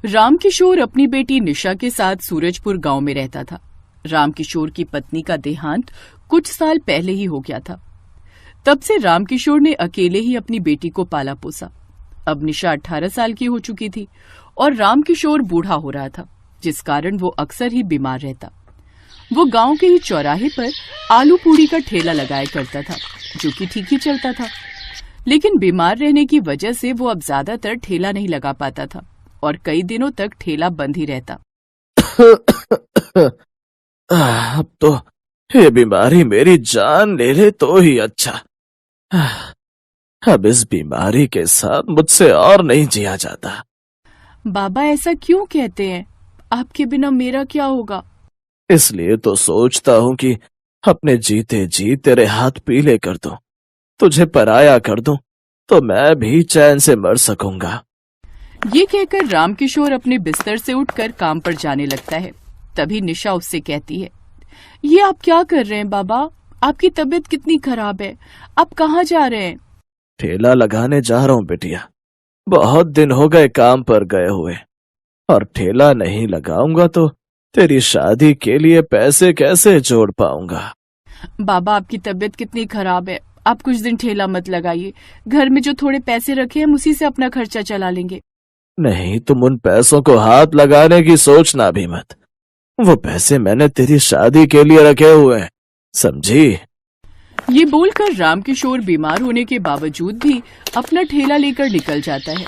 रामकिशोर अपनी बेटी निशा के साथ सूरजपुर गांव में रहता था। रामकिशोर की पत्नी का देहांत कुछ साल पहले ही हो गया था। तब से रामकिशोर ने अकेले ही अपनी बेटी को पाला पोसा। अब निशा 18 साल की हो चुकी थी और रामकिशोर बूढ़ा हो रहा था, जिस कारण वो अक्सर ही बीमार रहता। वो गांव के ही चौराहे पर आलू पूड़ी का ठेला लगाया करता था, जो कि ठीक ही चलता था। लेकिन बीमार रहने की वजह से वो अब ज्यादातर ठेला नहीं लगा पाता था और कई दिनों तक ठेला बंद ही रहता। अब तो ये बीमारी मेरी जान ले ले तो ही अच्छा। अब इस बीमारी के साथ मुझसे और नहीं जिया जाता। बाबा ऐसा क्यों कहते हैं? आपके बिना मेरा क्या होगा? इसलिए तो सोचता हूँ कि अपने जीते जी तेरे हाथ पीले कर दूं, तुझे पराया कर दूं, तो मैं भी चैन से मर सकूंगा। ये कहकर रामकिशोर अपने बिस्तर से उठकर काम पर जाने लगता है। तभी निशा उससे कहती है, ये आप क्या कर रहे हैं बाबा? आपकी तबीयत कितनी खराब है, आप कहाँ जा रहे हैं? ठेला लगाने जा रहा हूँ बिटिया, बहुत दिन हो गए काम पर गए हुए, और ठेला नहीं लगाऊंगा तो तेरी शादी के लिए पैसे कैसे जोड़ पाऊंगा। बाबा आपकी तबीयत कितनी खराब है, आप कुछ दिन ठेला मत लगाइए। घर में जो थोड़े पैसे रखे हम उसी से अपना खर्चा चला लेंगे। नहीं, तुम उन पैसों को हाथ लगाने की सोचना भी मत। वो पैसे मैंने तेरी शादी के लिए रखे हुए हैं, समझी? ये बोलकर रामकिशोर बीमार होने के बावजूद भी अपना ठेला लेकर निकल जाता है।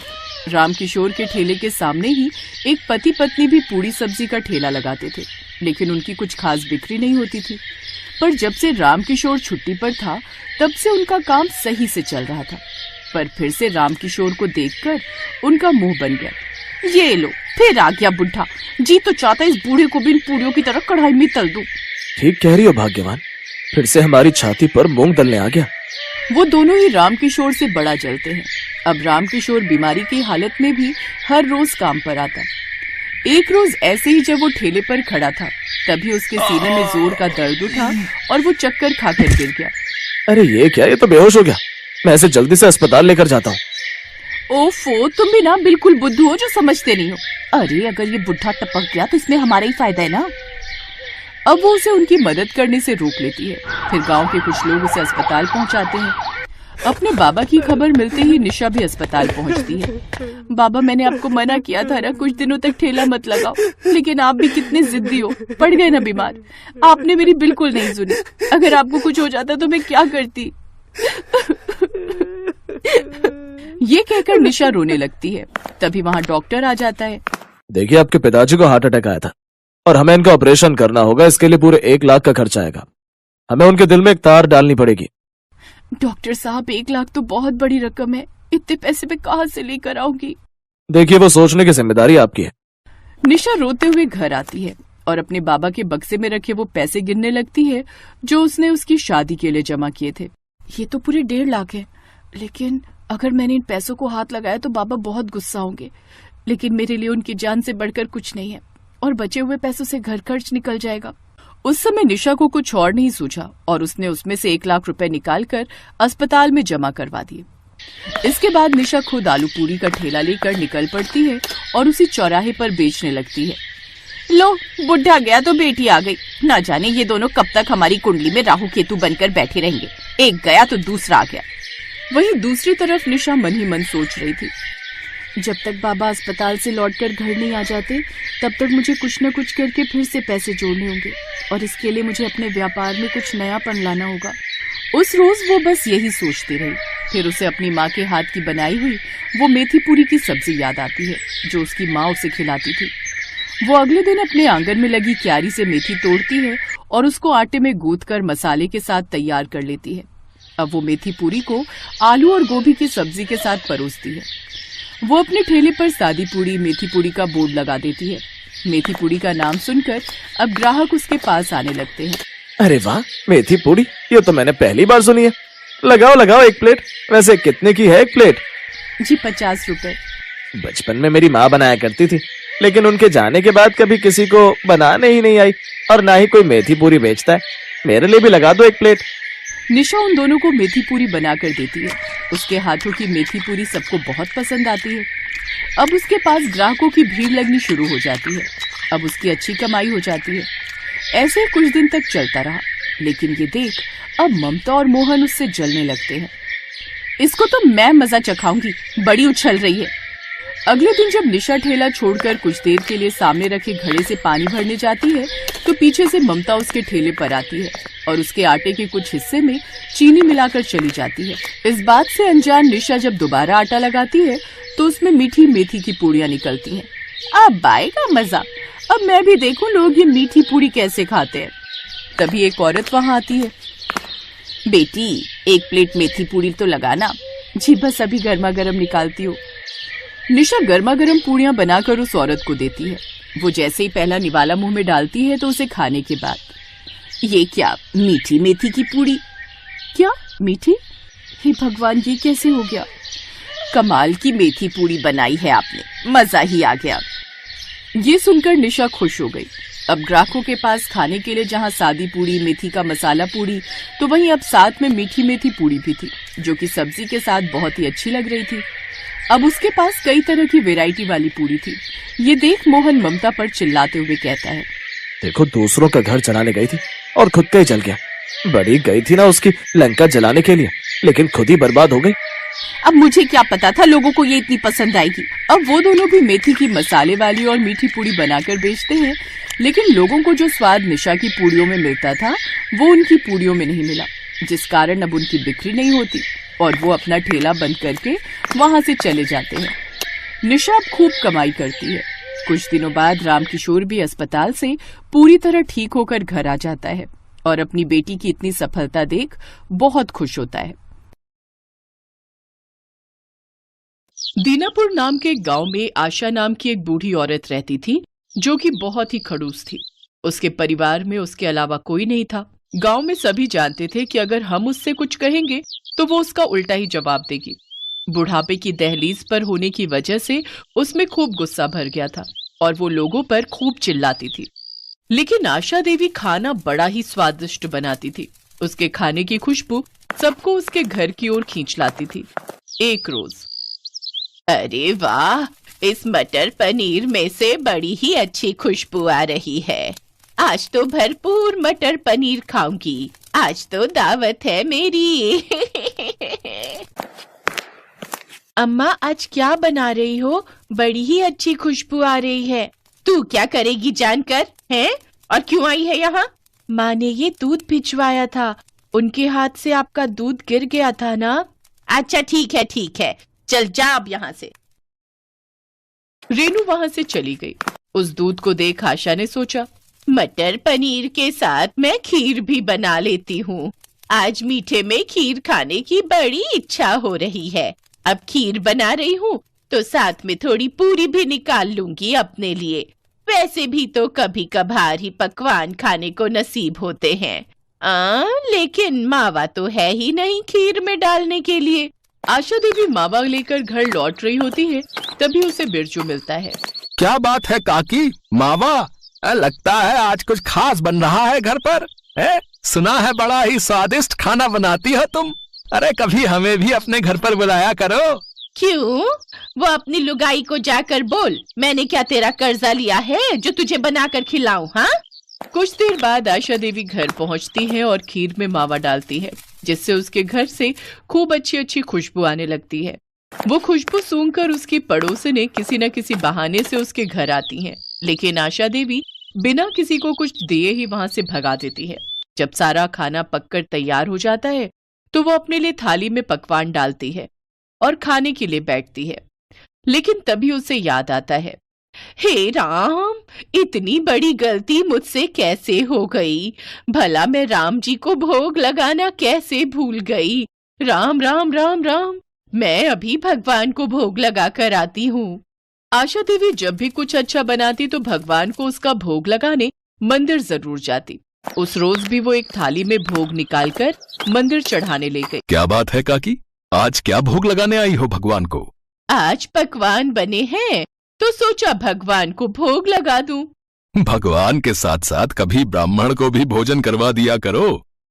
रामकिशोर के ठेले के सामने ही एक पति पत्नी भी पूड़ी सब्जी का ठेला लगाते थे, लेकिन उनकी कुछ खास बिक्री नहीं होती थी। पर जब से रामकिशोर छुट्टी पर था, तब से उनका काम सही से चल रहा था। पर फिर से रामकिशोर को देखकर उनका मुंह बन गया। ये लो, फिर आ गया बुढ़ा। जी तो चाहता इस बूढ़े को भी इन पूड़ियों की तरह कढ़ाई में तल दूं। ठीक कह रही हो भाग्यवान, फिर से हमारी छाती पर मूंग दलने आ गया। वो दोनों ही रामकिशोर से बड़ा जलते हैं। अब रामकिशोर बीमारी की हालत में भी हर रोज काम पर आता। एक रोज ऐसे ही जब वो ठेले पर खड़ा था, तभी उसके सीने में जोर का दर्द उठा और वो चक्कर खाकर गिर गया। अरे ये क्या, ये तो बेहोश हो गया। मैं इसे जल्दी से अस्पताल लेकर जाता हूँ। ओफो, तुम भी ना बिल्कुल बुद्धू हो जो समझते नहीं हो। अरे अगर ये बुढ़ा टपक गया तो इसमें हमारा ही फायदा है ना। अब वो उसे उनकी मदद करने से रोक लेती है। फिर गांव के कुछ लोग उसे अस्पताल पहुंचाते हैं। अपने बाबा की खबर मिलते ही निशा भी अस्पताल पहुंचती है। बाबा, मैंने आपको मना किया था ना, कुछ दिनों तक ठेला मत लगाओ, लेकिन आप भी कितने जिद्दी हो, पड़ गए ना बीमार। आपने मेरी बिल्कुल नहीं सुनी। अगर आपको कुछ हो जाता तो मैं क्या करती? ये कहकर निशा रोने लगती है। तभी वहाँ डॉक्टर आ जाता है। देखिए, आपके पिताजी को हार्ट अटैक आया था और हमें इनका ऑपरेशन करना होगा। इसके लिए पूरे 1 लाख का खर्चा आएगा। हमें उनके दिल में एक तार डालनी पड़ेगी। डॉक्टर साहब, 1 लाख तो बहुत बड़ी रकम है, इतने पैसे मैं कहाँ से लेकर आऊंगी? देखिए, वो सोचने की जिम्मेदारी आपकी है। निशा रोते हुए घर आती है और अपने बाबा के बक्से में रखे वो पैसे गिनने लगती है जो उसने उसकी शादी के लिए जमा किए थे। ये तो पूरे 1.5 लाख है, लेकिन अगर मैंने इन पैसों को हाथ लगाया तो बाबा बहुत गुस्सा होंगे। लेकिन मेरे लिए उनकी जान से बढ़कर कुछ नहीं है और बचे हुए पैसों से घर खर्च निकल जाएगा। उस समय निशा को कुछ और नहीं सूझा और उसने उसमें से 1 लाख रुपए निकालकर अस्पताल में जमा करवा दिए। इसके बाद निशा खुद आलू पूरी का ठेला लेकर निकल पड़ती है और उसी चौराहे पर बेचने लगती है। लो, बुढ़ा गया तो बेटी आ गई। ना जाने ये दोनों कब तक हमारी कुंडली में राहु केतु बनकर बैठे रहेंगे। एक गया तो दूसरा आ गया। वहीं दूसरी तरफ निशा मन ही मन सोच रही थी, जब तक बाबा अस्पताल से लौटकर घर नहीं आ जाते, तब तक मुझे कुछ न कुछ करके फिर से पैसे जोड़ने होंगे और इसके लिए मुझे अपने व्यापार में कुछ नयापन लाना होगा। उस रोज वो बस यही सोचती रही। फिर उसे अपनी माँ के हाथ की बनाई हुई वो मेथी पूरी की सब्जी याद आती है, जो उसकी माँ उसे खिलाती थी। वो अगले दिन अपने आंगन में लगी क्यारी से मेथी तोड़ती है और उसको आटे में गूंथकर मसाले के साथ तैयार कर लेती है। अब वो मेथी पूरी को आलू और गोभी की सब्जी के साथ परोसती है। वो अपने ठेले पर सादी पूड़ी, मेथी पूरी का बोर्ड लगा देती है। मेथी पूरी का नाम सुनकर अब ग्राहक उसके पास आने लगते हैं। अरे वाह, मेथी पूरी, ये तो मैंने पहली बार सुनी है। लगाओ लगाओ 1 प्लेट। वैसे कितने की है 1 प्लेट? जी 50 रुपए। बचपन में मेरी माँ बनाया करती थी, लेकिन उनके जाने के बाद कभी किसी को बनाने ही नहीं आई और ना ही कोई मेथी पूरी बेचता है। मेरे लिए भी लगा दो 1 प्लेट। निशा उन दोनों को मेथी पूरी बनाकर देती है। उसके हाथों की मेथी पूरी सबको बहुत पसंद आती है। अब उसके पास ग्राहकों की भीड़ लगनी शुरू हो जाती है। अब उसकी अच्छी कमाई हो जाती है। ऐसे कुछ दिन तक चलता रहा, लेकिन ये देख अब ममता और मोहन उससे जलने लगते हैं। इसको तो मैं मजा चखाऊंगी, बड़ी उछल रही है। अगले दिन जब निशा ठेला छोड़कर कुछ देर के लिए सामने रखे घड़े से पानी भरने जाती है तो पीछे से ममता उसके ठेले पर आती है और उसके आटे के कुछ हिस्से में चीनी मिलाकर चली जाती है। इस बात से अनजान निशा जब दोबारा आटा लगाती है तो उसमें मीठी मेथी की पूड़ियां निकलती हैं। अब आएगा मजा, अब मैं भी देखूं लोग ये मीठी पूड़ी कैसे खाते हैं। तभी एक औरत वहां आती है। बेटी, एक प्लेट मेथी पूड़ी तो लगाना। जी बस अभी गर्मा गर्म निकालती हूँ। निशा गर्मा गर्म पूड़ियां बनाकर उस औरत को देती है। वो जैसे ही पहला निवाला मुंह में डालती है तो उसे खाने के बाद, ये क्या, मीठी मेथी की पूड़ी? क्या मीठी? हे भगवान, ये कैसे हो गया? कमाल की मेथी पूड़ी बनाई है आपने, मजा ही आ गया। ये सुनकर निशा खुश हो गई। अब ग्राहकों के पास खाने के लिए जहाँ सादी पूड़ी, मेथी का मसाला पूड़ी, तो वहीं अब साथ में मीठी मेथी पूड़ी भी थी, जो कि सब्जी के साथ बहुत ही अच्छी लग रही थी। अब उसके पास कई तरह की वैरायटी वाली पूड़ी थी। ये देख मोहन ममता पर चिल्लाते हुए कहता है, देखो दूसरों का घर जलाने गई थी और खुद का ही जल गया। बड़ी गई थी ना उसकी लंका जलाने के लिए, लेकिन खुद ही बर्बाद हो गई। अब मुझे क्या पता था लोगों को ये इतनी पसंद आएगी। अब वो दोनों भी मेथी की मसाले वाली और मीठी पूड़ी बनाकर बेचते हैं, लेकिन लोगों को जो स्वाद निशा की पूड़ियों में मिलता था वो उनकी पूड़ियों में नहीं मिला, जिस कारण अब उनकी बिक्री नहीं होती और वो अपना ठेला बंद करके वहां से चले जाते हैं। निशा अब खूब कमाई करती है। कुछ दिनों बाद रामकिशोर भी अस्पताल से पूरी तरह ठीक होकर घर आ जाता है और अपनी बेटी की इतनी सफलता देख बहुत खुश होता है। दीनापुर नाम के एक गांव में आशा नाम की एक बूढ़ी औरत रहती थी, जो कि बहुत ही खड़ूस थी। उसके परिवार में उसके अलावा कोई नहीं था। गांव में सभी जानते थे कि अगर हम उससे कुछ कहेंगे तो वो उसका उल्टा ही जवाब देगी। बुढ़ापे की दहलीज पर होने की वजह से उसमें खूब गुस्सा भर गया था और वो लोगों पर खूब चिल्लाती थी। लेकिन आशा देवी खाना बड़ा ही स्वादिष्ट बनाती थी। उसके खाने की खुशबू सबको उसके घर की ओर खींच लाती थी। एक रोज, अरे वाह, इस मटर पनीर में से बड़ी ही अच्छी खुशबू आ रही है। आज तो भरपूर मटर पनीर खाऊंगी। आज तो दावत है मेरी। अम्मा, आज क्या बना रही हो? बड़ी ही अच्छी खुशबू आ रही है। तू क्या करेगी जानकर, हैं? और क्यों आई है यहाँ? माँ ने ये दूध भिजवाया था। उनके हाथ से आपका दूध गिर गया था ना। अच्छा ठीक है, चल जा अब यहाँ से। रेनू वहां से चली गई। उस दूध को देख आशा ने सोचा, मटर पनीर के साथ मैं खीर भी बना लेती हूँ। आज मीठे में खीर खाने की बड़ी इच्छा हो रही है। अब खीर बना रही हूँ तो साथ में थोड़ी पूरी भी निकाल लूंगी अपने लिए। वैसे भी तो कभी कभार ही पकवान खाने को नसीब होते हैं। लेकिन मावा तो है ही नहीं खीर में डालने के लिए। आशा देवी मावा लेकर घर लौट रही होती है, तभी उसे बिरजू मिलता है। क्या बात है काकी, मावा? लगता है आज कुछ खास बन रहा है घर पर। सुना है बड़ा ही स्वादिष्ट खाना बनाती हो तुम। अरे कभी हमें भी अपने घर पर बुलाया करो। क्यों? वो अपनी लुगाई को जाकर बोल, मैंने क्या तेरा कर्जा लिया है जो तुझे बनाकर खिलाऊं? हाँ? कुछ देर बाद आशा देवी घर पहुंचती है और खीर में मावा डालती है, जिससे उसके घर से खूब अच्छी अच्छी खुशबू आने लगती है। वो खुशबू सूंघकर उसकी पड़ोसने किसी न किसी बहाने से उसके घर आती हैं, लेकिन आशा देवी बिना किसी को कुछ दिए ही वहां से भगा देती है। जब सारा खाना पककर तैयार हो जाता है तो वो अपने लिए थाली में पकवान डालती है और खाने के लिए बैठती है। लेकिन तभी उसे याद आता है, हे राम, इतनी बड़ी गलती मुझसे कैसे हो गई? भला मैं राम जी को भोग लगाना कैसे भूल गई? राम राम राम राम, मैं अभी भगवान को भोग लगा कर आती हूँ। आशा देवी जब भी कुछ अच्छा बनाती तो भगवान को उसका भोग लगाने मंदिर जरूर जाती। उस रोज भी वो एक थाली में भोग निकालकर मंदिर चढ़ाने ले गई। क्या बात है काकी, आज क्या भोग लगाने आई हो भगवान को? आज पकवान बने हैं तो सोचा भगवान को भोग लगा दूं। भगवान के साथ साथ कभी ब्राह्मण को भी भोजन करवा दिया करो।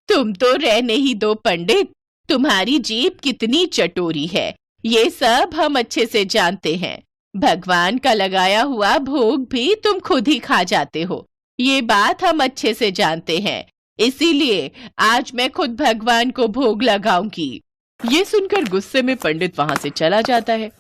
तुम तो रहने ही दो पंडित, तुम्हारी जीभ कितनी चटोरी है, ये सब हम अच्छे से जानते हैं। भगवान का लगाया हुआ भोग भी तुम खुद ही खा जाते हो, ये बात हम अच्छे से जानते हैं। इसीलिए आज मैं खुद भगवान को भोग लगाऊंगी। ये सुनकर गुस्से में पंडित वहां से चला जाता है।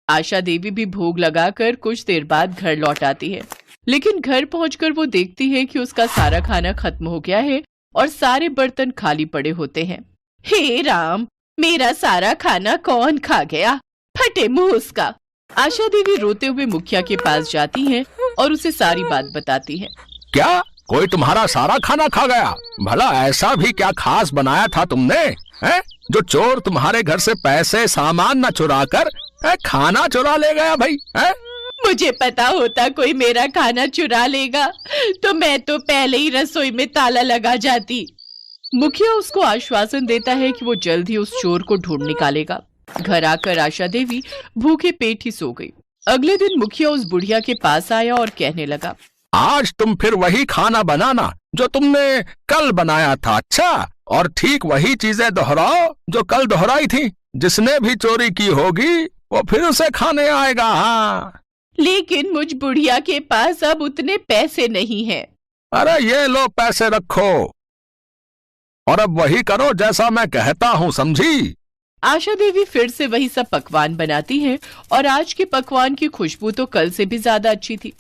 आशा देवी भी भोग लगाकर कुछ देर बाद घर लौट आती है, लेकिन घर पहुंचकर वो देखती है कि उसका सारा खाना खत्म हो गया है और सारे बर्तन खाली पड़े होते हैं। हे राम, मेरा सारा खाना कौन खा गया? फटे मुंह उसका। आशा देवी रोते हुए मुखिया के पास जाती हैं और उसे सारी बात बताती है। क्या कोई तुम्हारा सारा खाना खा गया? भला ऐसा भी क्या खास बनाया था तुमने, हैं? जो चोर तुम्हारे घर से पैसे सामान न चुरा कर खाना चुरा ले गया भाई, हैं? मुझे पता होता कोई मेरा खाना चुरा लेगा तो मैं तो पहले ही रसोई में ताला लगा जाती। मुखिया उसको आश्वासन देता है कि वो जल्द ही उस चोर को ढूंढ निकालेगा। घर आकर आशा देवी भूखे पेट ही सो गई। अगले दिन मुखिया उस बुढ़िया के पास आया और कहने लगा, आज तुम फिर वही खाना बनाना जो तुमने कल बनाया था, अच्छा? और ठीक वही चीजें दोहराओ जो कल दोहराई थी। जिसने भी चोरी की होगी वो फिर उसे खाने आएगा। हाँ, लेकिन मुझ बुढ़िया के पास अब उतने पैसे नहीं हैं। अरे ये लो पैसे रखो और अब वही करो जैसा मैं कहता हूँ, समझी? आशा देवी फिर से वही सब पकवान बनाती है और आज के पकवान की खुशबू तो कल से भी ज्यादा अच्छी थी।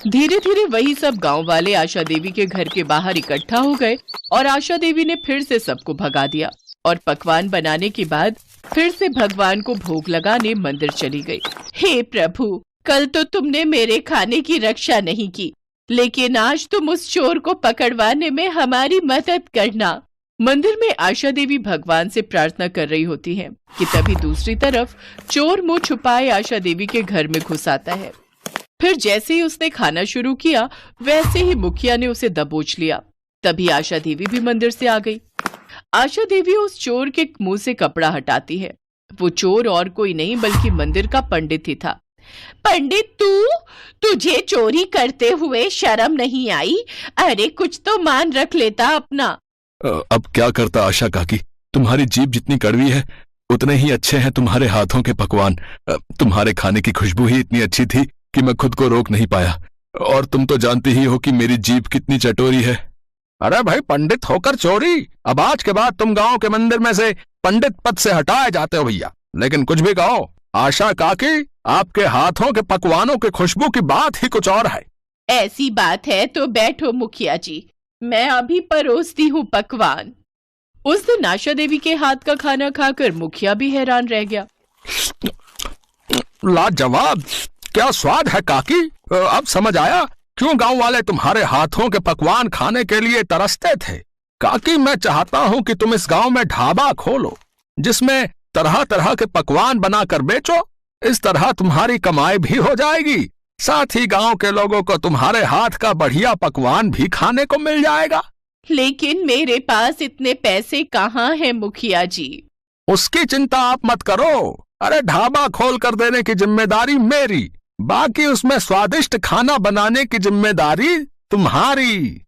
धीरे धीरे वही सब गांव वाले आशा देवी के घर के बाहर इकट्ठा हो गए और आशा देवी ने फिर से सबको भगा दिया और पकवान बनाने के बाद फिर से भगवान को भोग लगाने मंदिर चली गई। हे प्रभु, कल तो तुमने मेरे खाने की रक्षा नहीं की, लेकिन आज तुम उस चोर को पकड़वाने में हमारी मदद करना। मंदिर में आशा देवी भगवान से प्रार्थना कर रही होती है कि तभी दूसरी तरफ चोर मुंह छुपाए आशा देवी के घर में घुस आता है। फिर जैसे ही उसने खाना शुरू किया वैसे ही मुखिया ने उसे दबोच लिया। तभी आशा देवी भी मंदिर से आ गई। आशा देवी उस चोर के मुंह से कपड़ा हटाती है। वो चोर और कोई नहीं बल्कि मंदिर का पंडित ही था। पंडित, तुझे चोरी करते हुए शर्म नहीं आई? अरे कुछ तो मान रख लेता अपना। अब क्या करता आशा काकी, तुम्हारी जीभ जितनी कड़वी है उतने ही अच्छे हैं तुम्हारे हाथों के पकवान। तुम्हारे खाने की खुशबू ही इतनी अच्छी थी कि मैं खुद को रोक नहीं पाया। और तुम तो जानती ही हो कि मेरी जीभ कितनी चटोरी है। अरे भाई, पंडित होकर चोरी? अब आज के बाद तुम गांव के मंदिर में से पंडित पद से हटाए जाते हो भैया। लेकिन कुछ भी कहो, आशा काकी, आपके हाथों के पकवानों की खुशबू की बात ही कुछ और है। ऐसी बात है तो बैठो मुखिया जी, मैं अभी परोसती हूँ पकवान। उस दिन आशा देवी के हाथ का खाना खाकर मुखिया भी हैरान रह गया। लाजवाब, क्या स्वाद है काकी। अब समझ आया क्यों गांव वाले तुम्हारे हाथों के पकवान खाने के लिए तरसते थे। काकी, मैं चाहता हूं कि तुम इस गांव में ढाबा खोलो जिसमें तरह तरह के पकवान बनाकर बेचो। इस तरह तुम्हारी कमाई भी हो जाएगी, साथ ही गांव के लोगों को तुम्हारे हाथ का बढ़िया पकवान भी खाने को मिल जाएगा। लेकिन मेरे पास इतने पैसे कहाँ हैं मुखिया जी? उसकी चिंता आप मत करो। अरे ढाबा खोल कर देने की जिम्मेदारी मेरी, बाकी उसमें स्वादिष्ट खाना बनाने की जिम्मेदारी तुम्हारी।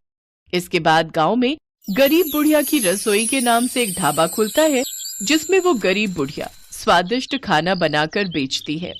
इसके बाद गांव में गरीब बुढ़िया की रसोई के नाम से एक ढाबा खुलता है जिसमें वो गरीब बुढ़िया स्वादिष्ट खाना बनाकर बेचती है।